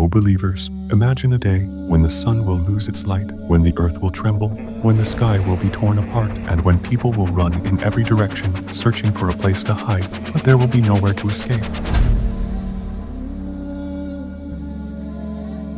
believers, imagine a day when the sun will lose its light, when the earth will tremble, when the sky will be torn apart, and when people will run in every direction, searching for a place to hide, but there will be nowhere to escape.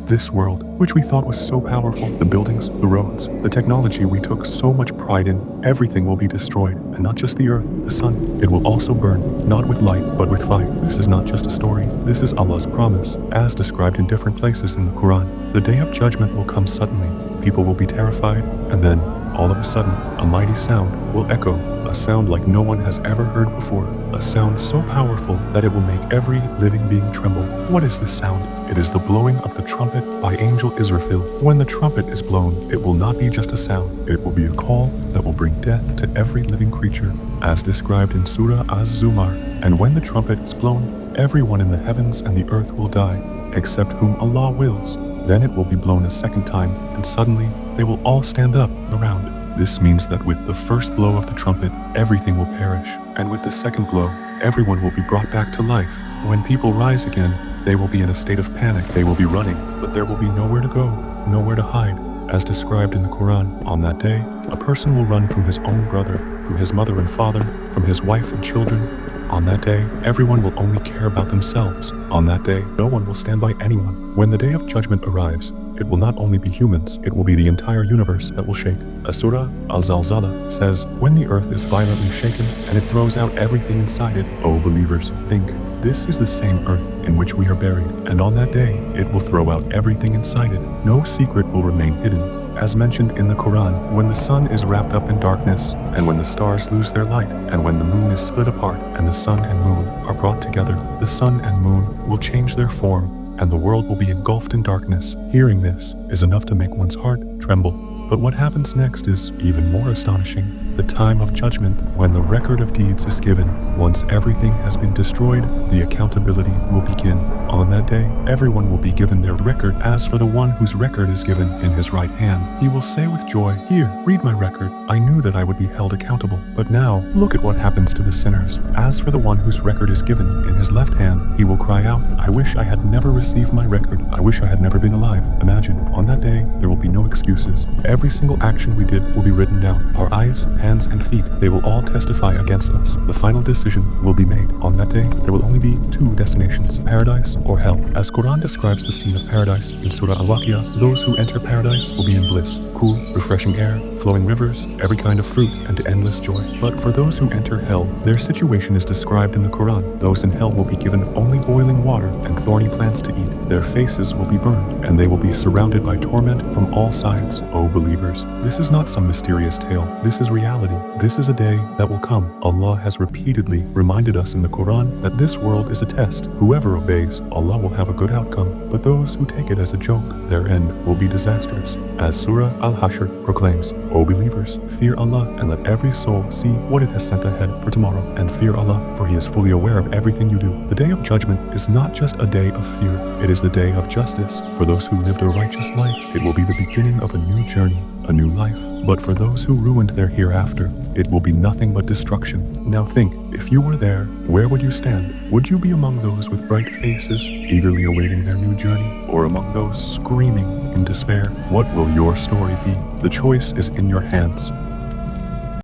This world, which we thought was so powerful, the buildings, the roads, the technology we took so much pride in, everything will be destroyed, and not just the earth, the sun. It will also burn, not with light, but with fire. This is not just a story, this is Allah's promise, as described in different places in the Quran. The day of judgment will come suddenly, people will be terrified, and then, all of a sudden, a mighty sound will echo, a sound like no one has ever heard before, a sound so powerful that it will make every living being tremble. What is this sound? It is the blowing of the trumpet by Angel Israfil. When the trumpet is blown, it will not be just a sound, it will be a call that will bring death to every living creature, as described in Surah Az-Zumar. And when the trumpet is blown, everyone in the heavens and the earth will die, except whom Allah wills. Then it will be blown a second time, and suddenly they will all stand up around. This means that with the first blow of the trumpet, everything will perish, and with the second blow, everyone will be brought back to life. When people rise again, they will be in a state of panic. They will be running, but there will be nowhere to go, nowhere to hide. As described in the Quran, on that day, a person will run from his own brother, from his mother and father, from his wife and children. On that day, everyone will only care about themselves. On that day, no one will stand by anyone. When the day of judgment arrives, it will not only be humans, it will be the entire universe that will shake. Surah Al-Zalzala says, when the earth is violently shaken and it throws out everything inside it, O believers, think, this is the same earth in which we are buried, and on that day, it will throw out everything inside it. No secret will remain hidden. As mentioned in the Quran, when the sun is wrapped up in darkness, and when the stars lose their light, and when the moon is split apart, and the sun and moon are brought together, the sun and moon will change their form, and the world will be engulfed in darkness. Hearing this is enough to make one's heart tremble. But what happens next is even more astonishing. The time of judgment, when the record of deeds is given. Once everything has been destroyed, the accountability will begin. On that day, everyone will be given their record. As for the one whose record is given in his right hand, he will say with joy, "Here, read my record. I knew that I would be held accountable. But now, look at what happens to the sinners." As for the one whose record is given in his left hand, he will cry out, "I wish I had never received my record. I wish I had never been alive." Imagine, on that day, there will be no excuses. Every single action we did will be written down. Our eyes, hands, and feet, they will all testify against us. The final decision will be made. On that day, there will only be two destinations, paradise or hell. As Quran describes the scene of paradise in Surah Al-Waqi'ah, those who enter paradise will be in bliss, cool, refreshing air, flowing rivers, every kind of fruit, and endless joy. But for those who enter hell, their situation is described in the Quran. Those in hell will be given only boiling water and thorny plants to eat. Their faces will be burned, and they will be surrounded by torment from all sides. O believers, this is not some mysterious tale. This is reality. This is a day that will come. Allah has repeatedly reminded us in the Quran that this world is a test. Whoever obeys, Allah will have a good outcome. But those who take it as a joke, their end will be disastrous. As Surah Al-Hashr proclaims, O believers, fear Allah and let every soul see what it has sent ahead for tomorrow. And fear Allah, for He is fully aware of everything you do. The day of judgment is not just a day of fear. It is the day of justice. For those who lived a righteous life, it will be the beginning of a new journey, a new life. But for those who ruined their hereafter, it will be nothing but destruction. Now think, if you were there, where would you stand? Would you be among those with bright faces, eagerly awaiting their new journey, or among those screaming in despair? What will your story be? The choice is in your hands.